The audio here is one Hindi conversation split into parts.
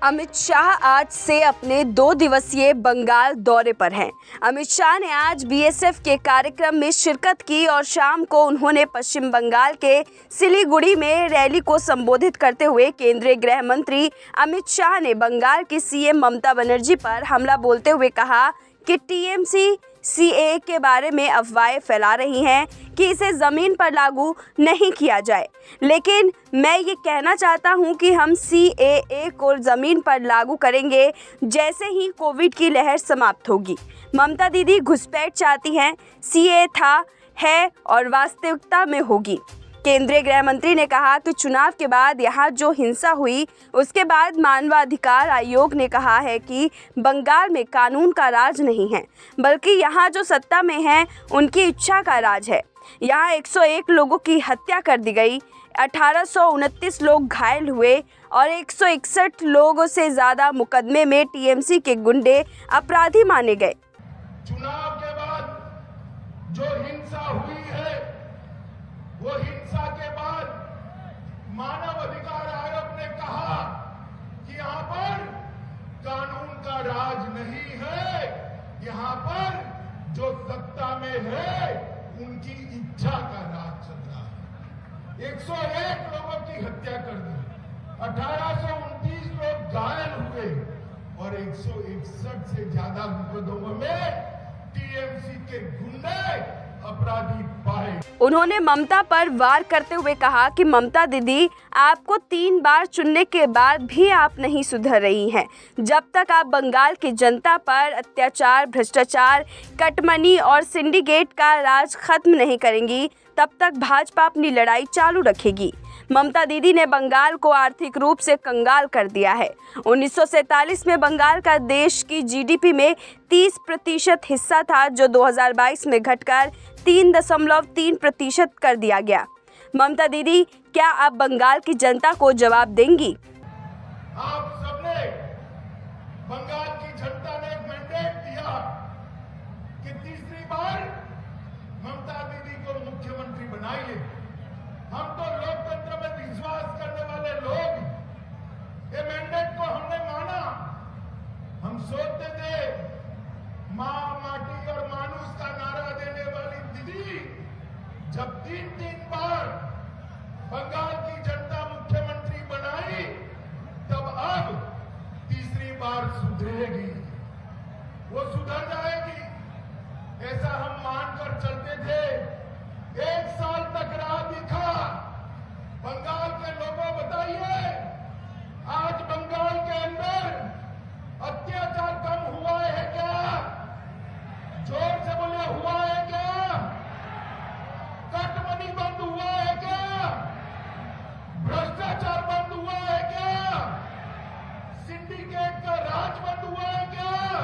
अमित शाह आज से अपने 2 दिवसीय बंगाल दौरे पर हैं। अमित शाह ने आज बीएसएफ के कार्यक्रम में शिरकत की और शाम को उन्होंने पश्चिम बंगाल के सिलीगुड़ी में रैली को संबोधित करते हुए केंद्रीय गृह मंत्री अमित शाह ने बंगाल की सीएम ममता बनर्जी पर हमला बोलते हुए कहा कि टीएमसी सीएए के बारे में अफवाहें फैला रही हैं कि इसे ज़मीन पर लागू नहीं किया जाए, लेकिन मैं ये कहना चाहता हूं कि हम सीएए को ज़मीन पर लागू करेंगे जैसे ही कोविड की लहर समाप्त होगी। ममता दीदी घुसपैठ चाहती हैं, सीएए था, है और वास्तविकता में होगी। केंद्रीय गृह मंत्री ने कहा कि चुनाव के बाद यहाँ जो हिंसा हुई उसके बाद मानवाधिकार आयोग ने कहा है कि बंगाल में कानून का राज नहीं है, बल्कि यहाँ जो सत्ता में हैं उनकी इच्छा का राज है। यहाँ 101 लोगों की हत्या कर दी गई, 1829 लोग घायल हुए और 161 लोगों से ज़्यादा मुकदमे में टीएमसी के गुंडे अपराधी माने गए। चुनाव के बाद जो हिंसा हुई है, वो हिंसा के बाद मानव अधिकार आयोग ने कहा कि यहाँ पर कानून का राज नहीं है, यहाँ पर जो सत्ता में है उनकी इच्छा का राज चल रहा है। 101 लोगों की हत्या कर दी, 1829 लोग घायल हुए और 161 से ज्यादा मुकदमों में टीएमसी के गुंडे अपराधी पाए। उन्होंने ममता पर वार करते हुए कहा कि ममता दीदी, आपको 3 बार चुनने के बाद भी आप नहीं सुधर रही हैं। जब तक आप बंगाल की जनता पर अत्याचार, भ्रष्टाचार, कटमनी और सिंडिकेट का राज खत्म नहीं करेंगी, तब तक भाजपा अपनी लड़ाई चालू रखेगी। ममता दीदी ने बंगाल को आर्थिक रूप से कंगाल कर दिया है। 1947 में बंगाल का देश की जीडीपी में 30% हिस्सा था, जो 2022 में घटकर 3.3% कर दिया गया। ममता दीदी, क्या आप बंगाल की जनता को जवाब देंगी? आप सबने, बंगाल की जनता ने एक मैंडेट दिया कि तीसरी बार ममता दीदी को मुख्यमंत्री बनाइए। हम तो लोकतंत्र में विश्वास करने वाले लोग, ये मैंडेट को हमने माना। हम सोचते थे माँ, माटी और मानुष का नारा देने वाली दीदी जब 3 बार बंगाल की जनता मुख्यमंत्री बनाई, तब अब तीसरी बार सुधरेगी, वो सुधर जाएगी, ऐसा हम मानकर चलते थे। 1 साल तक राह दिखा। बंगाल के लोगों, बताइए, आज बंगाल के अंदर अत्याचार कम हुआ है क्या? जोर से बोले, हुआ है क्या? कटमनी बंद हुआ है क्या? भ्रष्टाचार बंद हुआ है क्या? सिंडिकेट का राज बंद हुआ है क्या?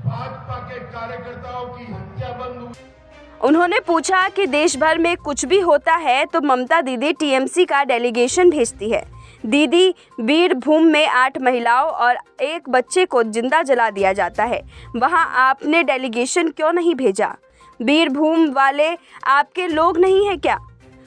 भाजपा के कार्यकर्ताओं की हत्या बंद हुई। उन्होंने पूछा कि देश भर में कुछ भी होता है तो ममता दीदी टीएमसी का डेलीगेशन भेजती है। दीदी, बीरभूम में 8 महिलाओं और 1 बच्चे को जिंदा जला दिया जाता है, वहां आपने डेलीगेशन क्यों नहीं भेजा? बीरभूम वाले आपके लोग नहीं हैं क्या?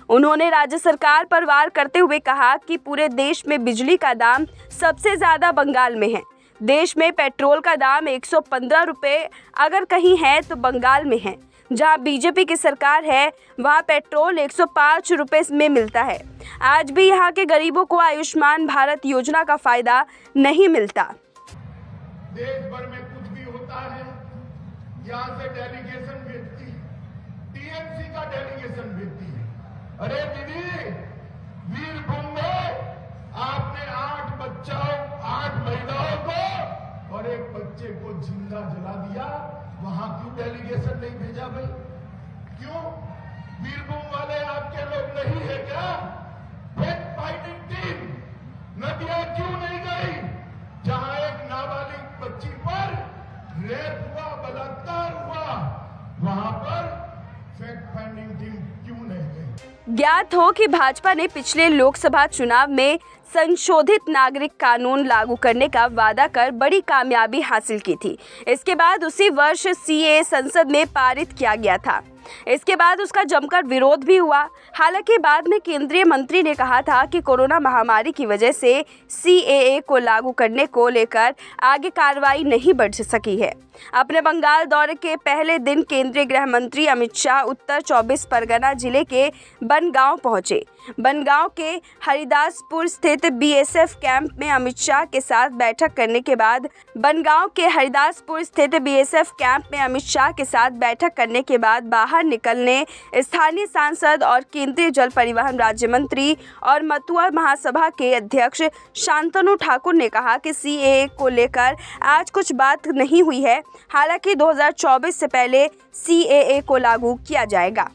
उन्होंने राज्य सरकार पर वार करते हुए कहा कि पूरे देश में बिजली का दाम सबसे ज़्यादा बंगाल में है। देश में पेट्रोल का दाम 115 रुपये अगर कहीं है तो बंगाल में है। जहां बीजेपी की सरकार है वहां पेट्रोल 105 रुपये में मिलता है। आज भी यहां के गरीबों को आयुष्मान भारत योजना का फायदा नहीं मिलता। देश भर में कुछ भी होता है, यहाँ से डेलीगेशन भेजती है, टीएमसी का डेलीगेशन भेजती है। अरे दीदी, बीरभूम में आपने 8 बच्चों, 8 महिलाओं को और 1 बच्चे को जिंदा जला दिया, वहां क्यों डेलीगेशन नहीं भेजा भाई? क्यों? बीरभूम वाले आपके लोग नहीं है क्या? फैक्ट फाइटिंग टीम नदियां क्यों नहीं गई? जहां एक नाबालिग बच्ची पर रेप हुआ, बलात्कार हुआ, वहां पर फैक्ट फाइंडिंग टीम क्यों नहीं गई? ज्ञात हो कि भाजपा ने पिछले लोकसभा चुनाव में संशोधित नागरिक कानून लागू करने का वादा कर बड़ी कामयाबी हासिल की थी। इसके बाद उसी वर्ष सीएए संसद में पारित किया गया था। इसके बाद उसका जमकर विरोध भी हुआ। हालांकि बाद में केंद्रीय मंत्री ने कहा था कि कोरोना महामारी की वजह से CAA को लागू करने को लेकर आगे कार्रवाई नहीं बढ़ सकी है। अपने बंगाल दौरे के पहले दिन केंद्रीय गृह मंत्री अमित शाह उत्तर 24 परगना जिले के बनगांव पहुंचे। बनगांव के हरिदासपुर स्थित BSF कैंप में अमित शाह के साथ बैठक करने के बाद बाहर निकलने स्थानीय सांसद और केंद्रीय जल परिवहन राज्य मंत्री और मथुरा महासभा के अध्यक्ष शांतनु ठाकुर ने कहा कि CAA को लेकर आज कुछ बात नहीं हुई है। हालांकि 2024 से पहले CAA को लागू किया जाएगा।